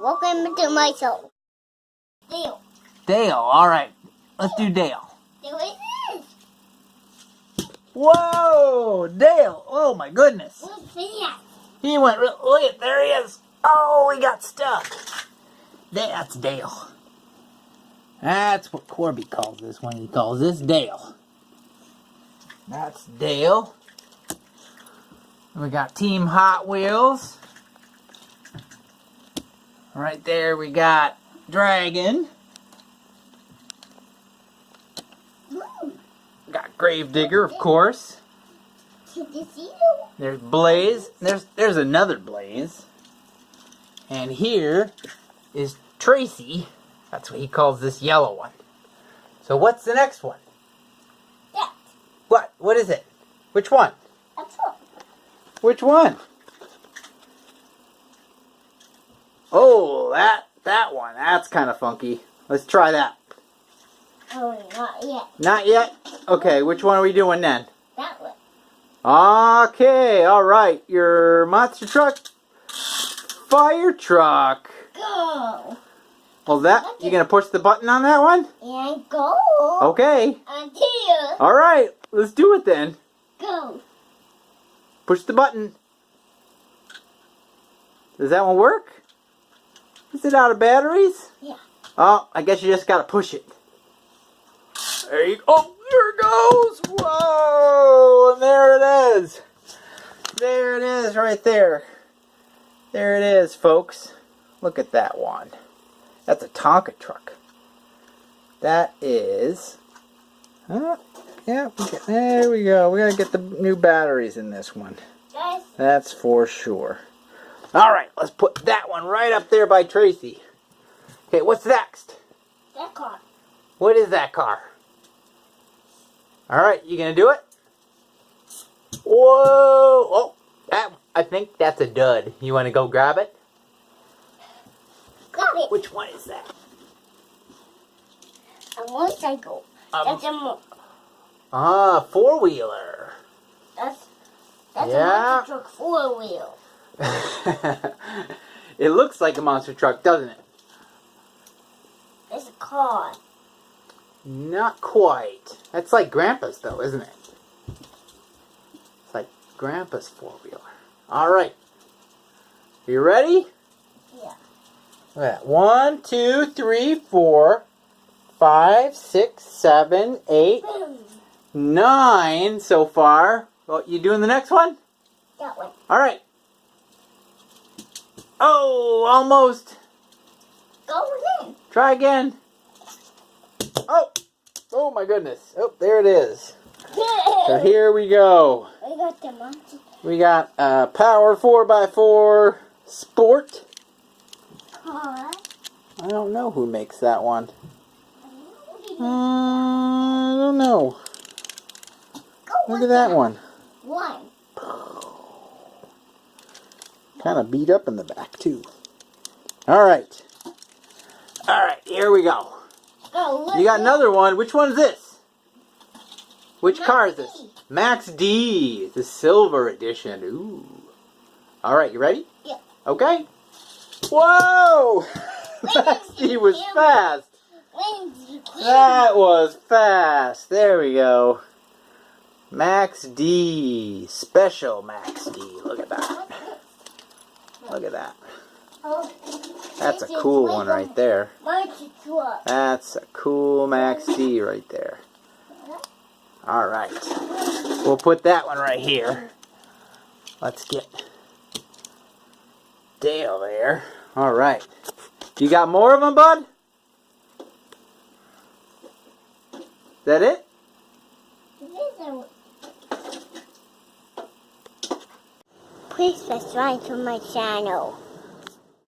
welcome to my show. Dale. Dale, alright. Let's do Dale. Dale is this. Whoa! Dale! Oh my goodness! What's that? He went, look at, there he is! Oh, he got stuck! That's Dale. That's what Corby calls this when he calls this Dale. That's Dale. We got Team Hot Wheels. Right there we got Dragon. Got Gravedigger, of course. There's Blaze. There's another Blaze. And here is Tracy. That's what he calls this yellow one. So what's the next one? That. What? What is it? Which one? That's all. Which one? Oh, that one. That's kind of funky. Let's try that. Oh, not yet. Not yet? Okay, which one are we doing then? That one. Okay, alright. Your monster truck. Fire truck. Go. Well, you gonna push the button on that one? And go. Okay. Until. Alright, let's do it then. Go. Push the button. Does that one work? Is it out of batteries? Yeah. Oh, I guess you just gotta push it. There you go. Oh, there it goes. Whoa, and there it is. There it is right there. There it is, folks. Look at that one. That's a Tonka truck. That is... yeah, there we go. We gotta get the new batteries in this one. Guys. That's for sure. Alright, let's put that one right up there by Tracy. Okay, what's next? That car. What is that car? Alright, you gonna do it? Whoa! Oh, I think that's a dud. You wanna go grab it? Grab it. Which one is that? A motorcycle. That's a four-wheeler. That's Yeah. a monster truck 4-wheel. It looks like a monster truck, doesn't it? It's a car. Not quite. That's like Grandpa's, though, isn't it? It's like Grandpa's four-wheeler. Alright. You ready? Yeah. Look at that. 1, 2, 3, 4, 5, 6, 7, 8, 9 so far. Well, you doing the next one? That one. Alright. Oh, almost. Go in. Try again. Oh my goodness. Oh, there it is. So here we go. We got the monster. We got Power 4x4 Sport. Car. I don't know who makes that one. I don't know. Look at that one. One. Kind of beat up in the back too. Alright. Alright, here we go. You got another one. Which one's this? Which car is this? Max D. The silver edition. Ooh. Alright, you ready? Yeah. Okay. Whoa! Max D was fast. That was fast. There we go. Max D. Special Max D. Look at that. Look at that. That's a cool one right there. That's a cool Max D right there. Alright. We'll put that one right here. Let's get Dale there. Alright. You got more of them, bud? Is that it? Please subscribe to my channel.